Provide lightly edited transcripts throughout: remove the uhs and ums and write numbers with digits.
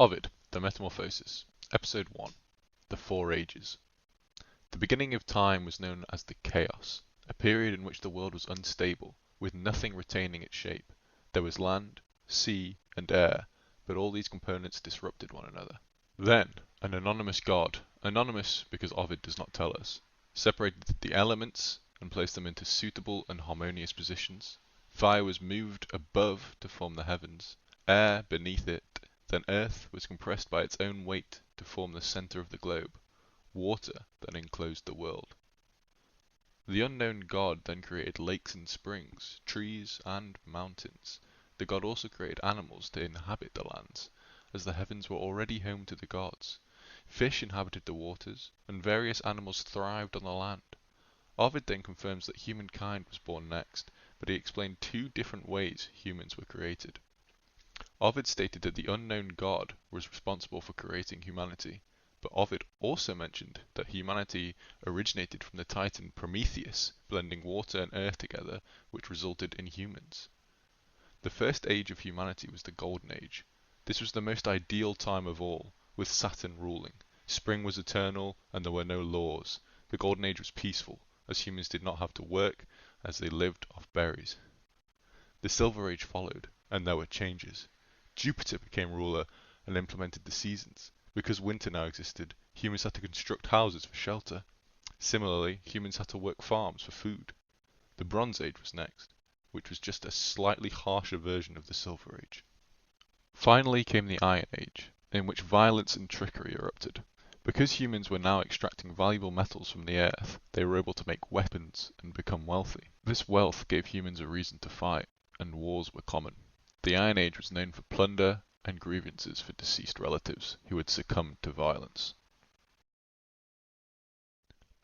Ovid, the Metamorphoses, Episode 1, The Four Ages. The beginning of time was known as the Chaos, a period in which the world was unstable, with nothing retaining its shape. There was land, sea, and air, but all these components disrupted one another. Then, an anonymous god, anonymous because Ovid does not tell us, separated the elements and placed them into suitable and harmonious positions. Fire was moved above to form the heavens, air beneath it, then earth was compressed by its own weight to form the centre of the globe, water then enclosed the world. The unknown god then created lakes and springs, trees and mountains. The god also created animals to inhabit the lands, as the heavens were already home to the gods. Fish inhabited the waters, and various animals thrived on the land. Ovid then confirms that humankind was born next, but he explained two different ways humans were created. Ovid stated that the unknown god was responsible for creating humanity, but Ovid also mentioned that humanity originated from the titan Prometheus, blending water and earth together, which resulted in humans. The first age of humanity was the Golden Age. This was the most ideal time of all, with Saturn ruling. Spring was eternal, and there were no laws. The Golden Age was peaceful, as humans did not have to work, as they lived off berries. The Silver Age followed, and there were changes. Jupiter became ruler and implemented the seasons. Because winter now existed, humans had to construct houses for shelter. Similarly, humans had to work farms for food. The Bronze Age was next, which was just a slightly harsher version of the Silver Age. Finally came the Iron Age, in which violence and trickery erupted. Because humans were now extracting valuable metals from the earth, they were able to make weapons and become wealthy. This wealth gave humans a reason to fight, and wars were common. The Iron Age was known for plunder and grievances for deceased relatives who had succumbed to violence.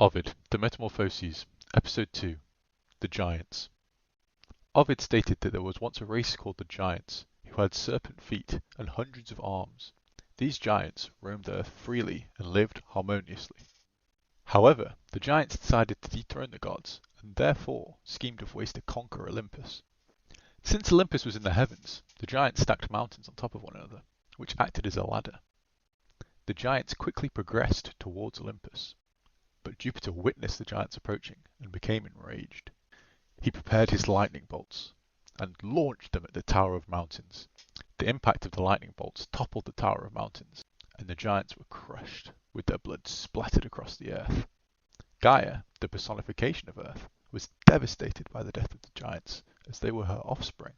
Ovid, the Metamorphoses, Episode 2, The Giants. Ovid stated that there was once a race called the Giants, who had serpent feet and hundreds of arms. These giants roamed the earth freely and lived harmoniously. However, the giants decided to dethrone the gods, and therefore schemed of ways to conquer Olympus. Since Olympus was in the heavens, the giants stacked mountains on top of one another, which acted as a ladder. The giants quickly progressed towards Olympus, but Jupiter witnessed the giants approaching and became enraged. He prepared his lightning bolts and launched them at the Tower of Mountains. The impact of the lightning bolts toppled the Tower of Mountains, and the giants were crushed, with their blood splattered across the earth. Gaia, the personification of Earth, was devastated by the death of the giants, as they were her offspring.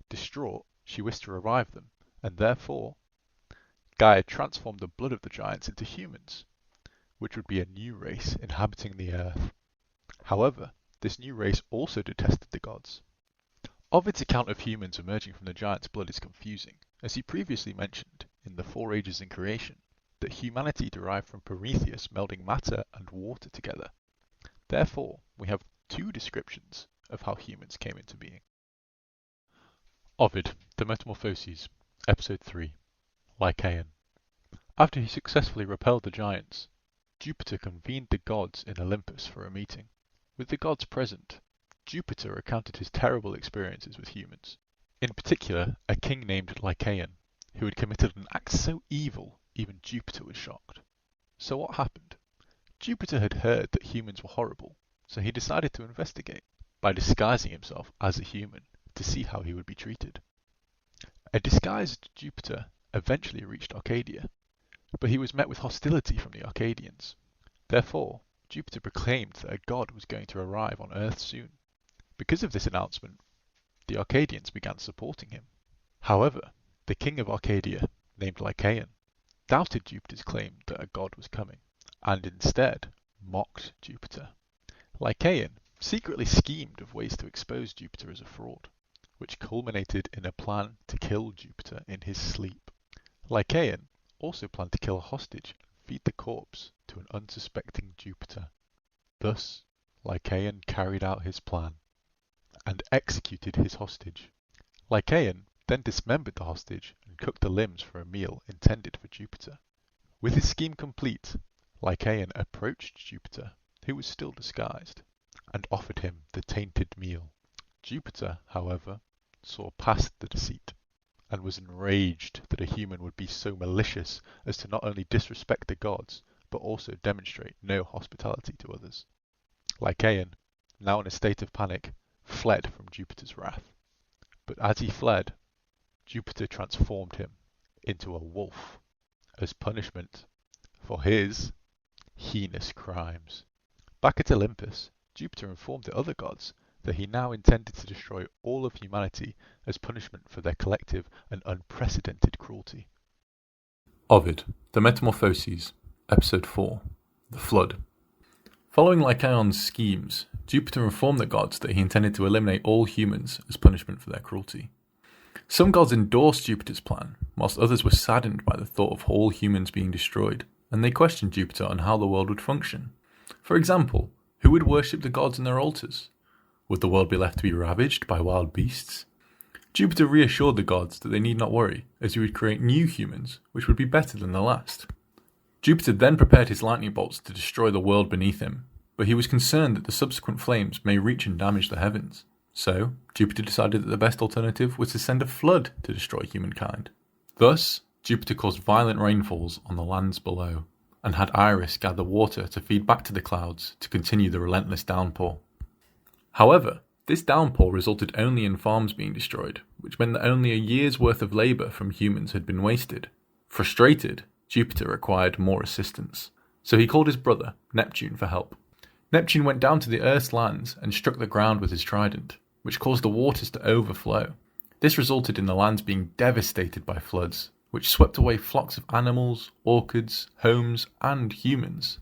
Distraught, she wished to revive them, and therefore Gaia transformed the blood of the giants into humans, which would be a new race inhabiting the earth. However, this new race also detested the gods. Ovid's account of humans emerging from the giants' blood is confusing, as he previously mentioned, in the Four Ages in Creation, that humanity derived from Prometheus melding matter and water together. Therefore, we have two descriptions of how humans came into being. Ovid, the Metamorphoses, Episode 3, Lycaon. After he successfully repelled the giants, Jupiter convened the gods in Olympus for a meeting. With the gods present, Jupiter recounted his terrible experiences with humans. In particular, a king named Lycaon, who had committed an act so evil even Jupiter was shocked. So what happened? Jupiter had heard that humans were horrible, so he decided to investigate by disguising himself as a human to see how he would be treated. A disguised Jupiter eventually reached Arcadia, but he was met with hostility from the Arcadians. Therefore, Jupiter proclaimed that a god was going to arrive on Earth soon. Because of this announcement, the Arcadians began supporting him. However, the king of Arcadia, named Lycaon, doubted Jupiter's claim that a god was coming, and instead mocked Jupiter. Lycaon secretly schemed of ways to expose Jupiter as a fraud, which culminated in a plan to kill Jupiter in his sleep. Lycaon also planned to kill a hostage and feed the corpse to an unsuspecting Jupiter. Thus, Lycaon carried out his plan and executed his hostage. Lycaon then dismembered the hostage and cooked the limbs for a meal intended for Jupiter. With his scheme complete, Lycaon approached Jupiter, who was still disguised, and offered him the tainted meal. Jupiter, however, saw past the deceit and was enraged that a human would be so malicious as to not only disrespect the gods, but also demonstrate no hospitality to others. Lycaon, now in a state of panic, fled from Jupiter's wrath. But as he fled, Jupiter transformed him into a wolf as punishment for his heinous crimes. Back at Olympus, Jupiter informed the other gods that he now intended to destroy all of humanity as punishment for their collective and unprecedented cruelty. Ovid, The Metamorphoses, Episode 4, The Flood. Following Lycaon's schemes, Jupiter informed the gods that he intended to eliminate all humans as punishment for their cruelty. Some gods endorsed Jupiter's plan, whilst others were saddened by the thought of all humans being destroyed, and they questioned Jupiter on how the world would function. For example, who would worship the gods in their altars? Would the world be left to be ravaged by wild beasts? Jupiter reassured the gods that they need not worry, as he would create new humans, which would be better than the last. Jupiter then prepared his lightning bolts to destroy the world beneath him, but he was concerned that the subsequent flames may reach and damage the heavens. So, Jupiter decided that the best alternative was to send a flood to destroy humankind. Thus, Jupiter caused violent rainfalls on the lands below, and had Iris gather water to feed back to the clouds to continue the relentless downpour. However, this downpour resulted only in farms being destroyed, which meant that only a year's worth of labour from humans had been wasted. Frustrated, Jupiter required more assistance, so he called his brother, Neptune, for help. Neptune went down to the Earth's lands and struck the ground with his trident, which caused the waters to overflow. This resulted in the lands being devastated by floods, which swept away flocks of animals, orchids, homes, and humans.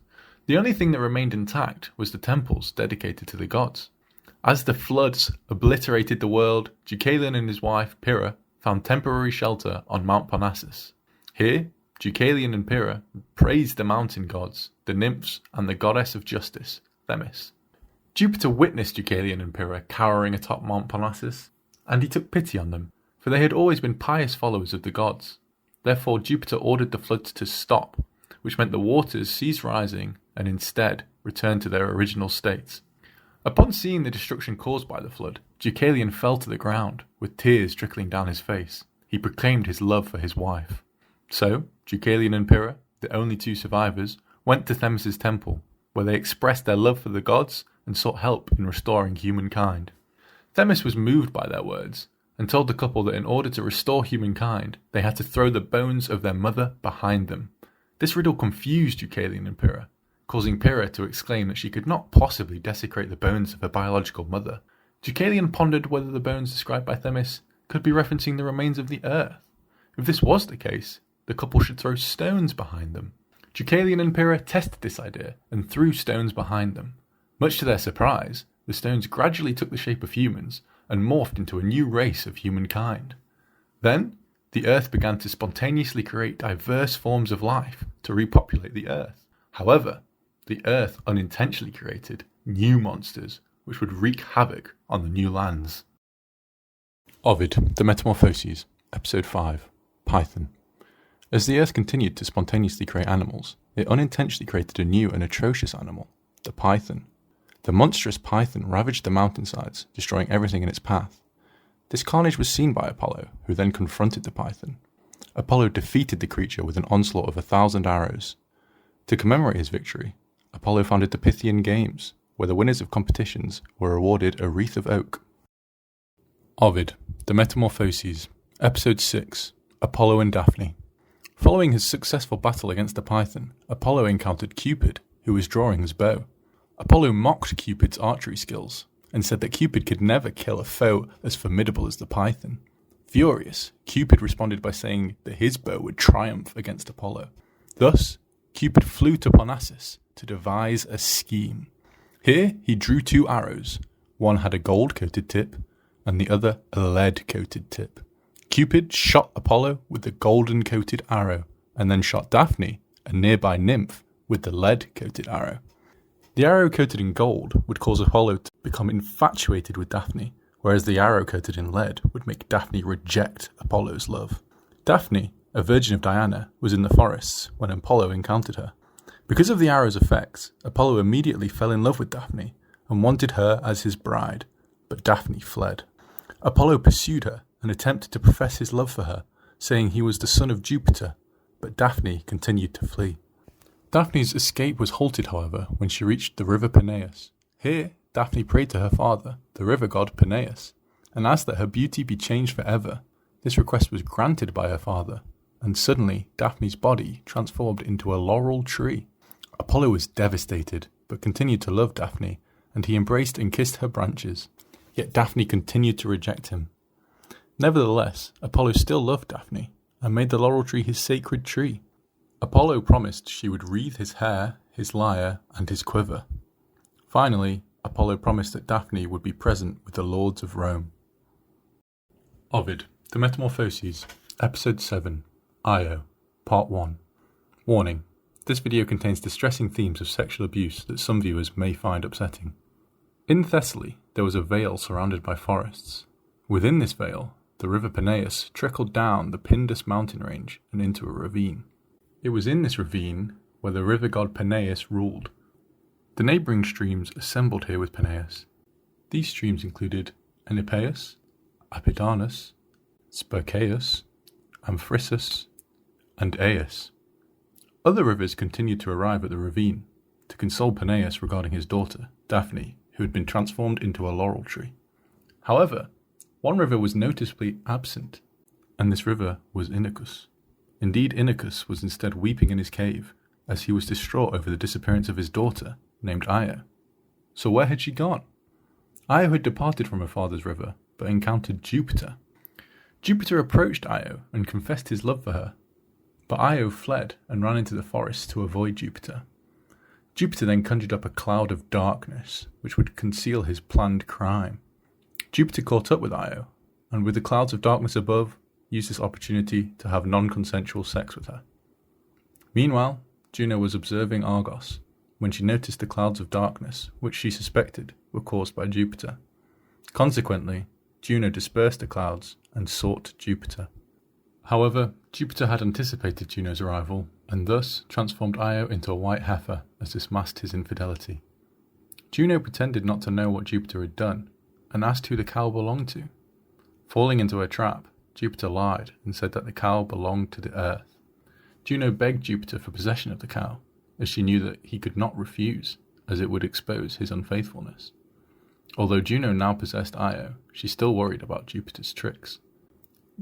The only thing that remained intact was the temples dedicated to the gods. As the floods obliterated the world, Deucalion and his wife, Pyrrha, found temporary shelter on Mount Parnassus. Here, Deucalion and Pyrrha praised the mountain gods, the nymphs, and the goddess of justice, Themis. Jupiter witnessed Deucalion and Pyrrha cowering atop Mount Parnassus, and he took pity on them, for they had always been pious followers of the gods. Therefore Jupiter ordered the floods to stop, which meant the waters ceased rising and instead returned to their original states. Upon seeing the destruction caused by the flood, Deucalion fell to the ground, with tears trickling down his face. He proclaimed his love for his wife. So, Deucalion and Pyrrha, the only two survivors, went to Themis' temple, where they expressed their love for the gods and sought help in restoring humankind. Themis was moved by their words, and told the couple that in order to restore humankind, they had to throw the bones of their mother behind them. This riddle confused Deucalion and Pyrrha, causing Pyrrha to exclaim that she could not possibly desecrate the bones of her biological mother. Deucalion pondered whether the bones described by Themis could be referencing the remains of the earth. If this was the case, the couple should throw stones behind them. Deucalion and Pyrrha tested this idea and threw stones behind them. Much to their surprise, the stones gradually took the shape of humans and morphed into a new race of humankind. Then, the earth began to spontaneously create diverse forms of life to repopulate the earth. However, the earth unintentionally created new monsters which would wreak havoc on the new lands. Ovid, The Metamorphoses, Episode 5, Phaethon. As the earth continued to spontaneously create animals, it unintentionally created a new and atrocious animal, the python. The monstrous python ravaged the mountainsides, destroying everything in its path. This carnage was seen by Apollo, who then confronted the python. Apollo defeated the creature with an onslaught of 1,000 arrows. To commemorate his victory, Apollo founded the Pythian Games, where the winners of competitions were awarded a wreath of oak. Ovid, The Metamorphoses, Episode 6, Apollo and Daphne. Following his successful battle against the python, Apollo encountered Cupid, who was drawing his bow. Apollo mocked Cupid's archery skills, and said that Cupid could never kill a foe as formidable as the python. Furious, Cupid responded by saying that his bow would triumph against Apollo. Thus, Cupid flew to Parnassus to devise a scheme. Here he drew 2 arrows. One had a gold-coated tip, and the other a lead-coated tip. Cupid shot Apollo with the golden-coated arrow, and then shot Daphne, a nearby nymph, with the lead-coated arrow. The arrow coated in gold would cause Apollo to become infatuated with Daphne, whereas the arrow coated in lead would make Daphne reject Apollo's love. Daphne, a virgin of Diana, was in the forests when Apollo encountered her. Because of the arrow's effects, Apollo immediately fell in love with Daphne and wanted her as his bride, but Daphne fled. Apollo pursued her and attempted to profess his love for her, saying he was the son of Jupiter, but Daphne continued to flee. Daphne's escape was halted, however, when she reached the river Peneus. Here, Daphne prayed to her father, the river god Peneus, and asked that her beauty be changed forever. This request was granted by her father, and suddenly Daphne's body transformed into a laurel tree. Apollo was devastated, but continued to love Daphne, and he embraced and kissed her branches. Yet Daphne continued to reject him. Nevertheless, Apollo still loved Daphne, and made the laurel tree his sacred tree. Apollo promised she would wreathe his hair, his lyre, and his quiver. Finally, Apollo promised that Daphne would be present with the lords of Rome. Ovid, The Metamorphoses, Episode 7, Io, Part 1. Warning: this video contains distressing themes of sexual abuse that some viewers may find upsetting. In Thessaly, there was a vale surrounded by forests. Within this vale, the river Peneus trickled down the Pindus mountain range and into a ravine. It was in this ravine where the river god Peneus ruled. The neighbouring streams assembled here with Peneus. These streams included Enipeus, Apidanus, Spercheius, Amphissus, and Aius. Other rivers continued to arrive at the ravine to console Peneus regarding his daughter, Daphne, who had been transformed into a laurel tree. However, one river was noticeably absent, and this river was Inachus. Indeed, Inachus was instead weeping in his cave, as he was distraught over the disappearance of his daughter, named Io. So where had she gone? Io had departed from her father's river, but encountered Jupiter. Jupiter approached Io and confessed his love for her, but Io fled and ran into the forest to avoid Jupiter. Jupiter then conjured up a cloud of darkness, which would conceal his planned crime. Jupiter caught up with Io, and with the clouds of darkness above, used this opportunity to have non-consensual sex with her. Meanwhile, Juno was observing Argos when she noticed the clouds of darkness, which she suspected were caused by Jupiter. Consequently, Juno dispersed the clouds and sought Jupiter. However, Jupiter had anticipated Juno's arrival, and thus transformed Io into a white heifer as this masked his infidelity. Juno pretended not to know what Jupiter had done, and asked who the cow belonged to. Falling into her trap, Jupiter lied and said that the cow belonged to the earth. Juno begged Jupiter for possession of the cow, as she knew that he could not refuse, as it would expose his unfaithfulness. Although Juno now possessed Io, she still worried about Jupiter's tricks.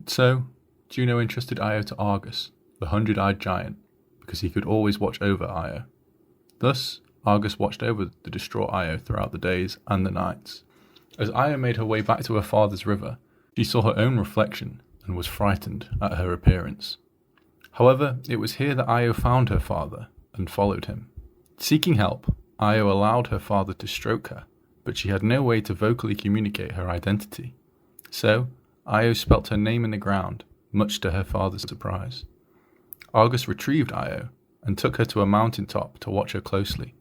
So, Juno entrusted Io to Argus, the 100-eyed giant, because he could always watch over Io. Thus, Argus watched over the distraught Io throughout the days and the nights. As Io made her way back to her father's river, she saw her own reflection and was frightened at her appearance. However, it was here that Io found her father and followed him. Seeking help, Io allowed her father to stroke her, but she had no way to vocally communicate her identity. So, Io spelt her name in the ground, much to her father's surprise. Argus retrieved Io and took her to a mountaintop to watch her closely.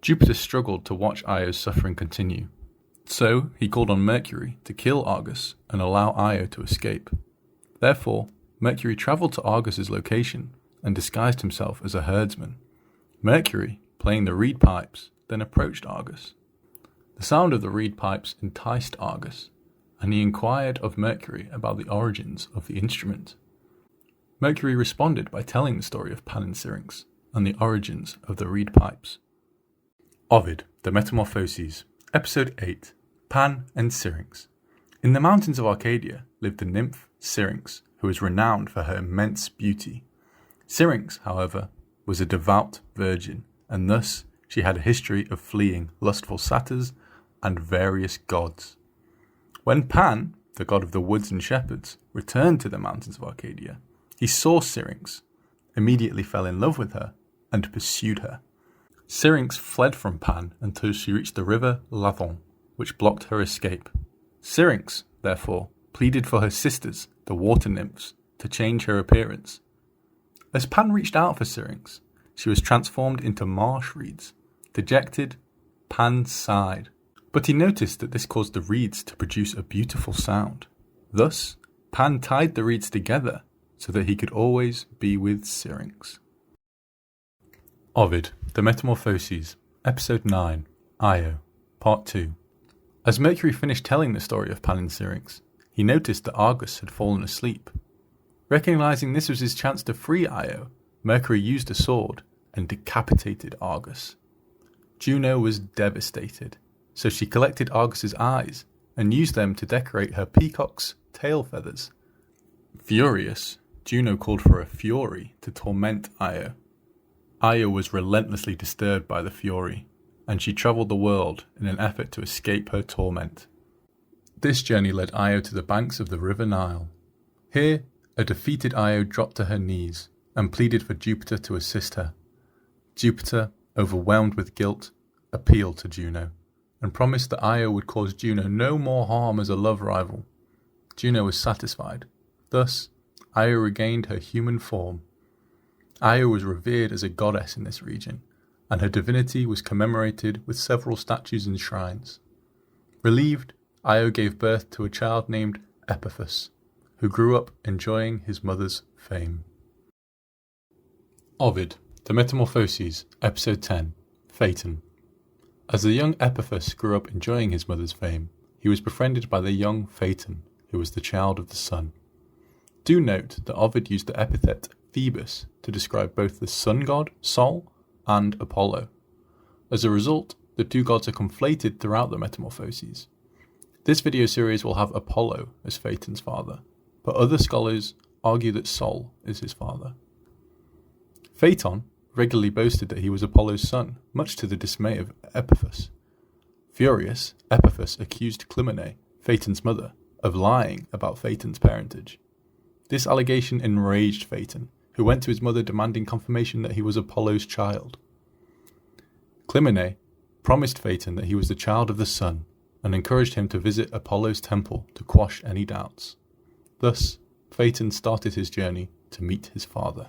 Jupiter struggled to watch Io's suffering continue. So, he called on Mercury to kill Argus and allow Io to escape. Therefore, Mercury travelled to Argus's location and disguised himself as a herdsman. Mercury, playing the reed pipes, then approached Argus. The sound of the reed pipes enticed Argus, and he inquired of Mercury about the origins of the instrument. Mercury responded by telling the story of Pan and Syrinx and the origins of the reed pipes. Ovid, The Metamorphoses, Episode 8, Pan and Syrinx. In the mountains of Arcadia lived the nymph Syrinx, who was renowned for her immense beauty. Syrinx, however, was a devout virgin, and thus she had a history of fleeing lustful satyrs and various gods. When Pan, the god of the woods and shepherds, returned to the mountains of Arcadia, he saw Syrinx, immediately fell in love with her, and pursued her. Syrinx fled from Pan until she reached the river Lycaon, which blocked her escape. Syrinx, therefore, pleaded for her sisters, the water nymphs, to change her appearance. As Pan reached out for Syrinx, she was transformed into marsh reeds. Dejected, Pan sighed, but he noticed that this caused the reeds to produce a beautiful sound. Thus, Pan tied the reeds together so that he could always be with Syrinx. Ovid, The Metamorphoses, Episode 9, Io, Part 2. As Mercury finished telling the story of Pan and Syrinx, he noticed that Argus had fallen asleep. Recognizing this was his chance to free Io, Mercury used a sword and decapitated Argus. Juno was devastated, so she collected Argus's eyes and used them to decorate her peacock's tail feathers. Furious, Juno called for a Fury to torment Io. Io was relentlessly disturbed by the Fury, and she travelled the world in an effort to escape her torment. This journey led Io to the banks of the river Nile. Here, a defeated Io dropped to her knees and pleaded for Jupiter to assist her. Jupiter, overwhelmed with guilt, appealed to Juno and promised that Io would cause Juno no more harm as a love rival. Juno was satisfied. Thus, Io regained her human form. Io was revered as a goddess in this region, and her divinity was commemorated with several statues and shrines. Relieved, Io gave birth to a child named Epiphus, who grew up enjoying his mother's fame. Ovid, The Metamorphoses, Episode 10, Phaethon. As the young Epiphus grew up enjoying his mother's fame, he was befriended by the young Phaethon, who was the child of the sun. Do note that Ovid used the epithet Phoebus to describe both the sun god, Sol, and Apollo. As a result, the two gods are conflated throughout the Metamorphoses. This video series will have Apollo as Phaethon's father, but other scholars argue that Sol is his father. Phaethon regularly boasted that he was Apollo's son, much to the dismay of Epiphus. Furious, Epiphus accused Clymene, Phaethon's mother, of lying about Phaethon's parentage. This allegation enraged Phaethon, who went to his mother demanding confirmation that he was Apollo's child. Clymene promised Phaethon that he was the child of the sun, and encouraged him to visit Apollo's temple to quash any doubts. Thus, Phaethon started his journey to meet his father.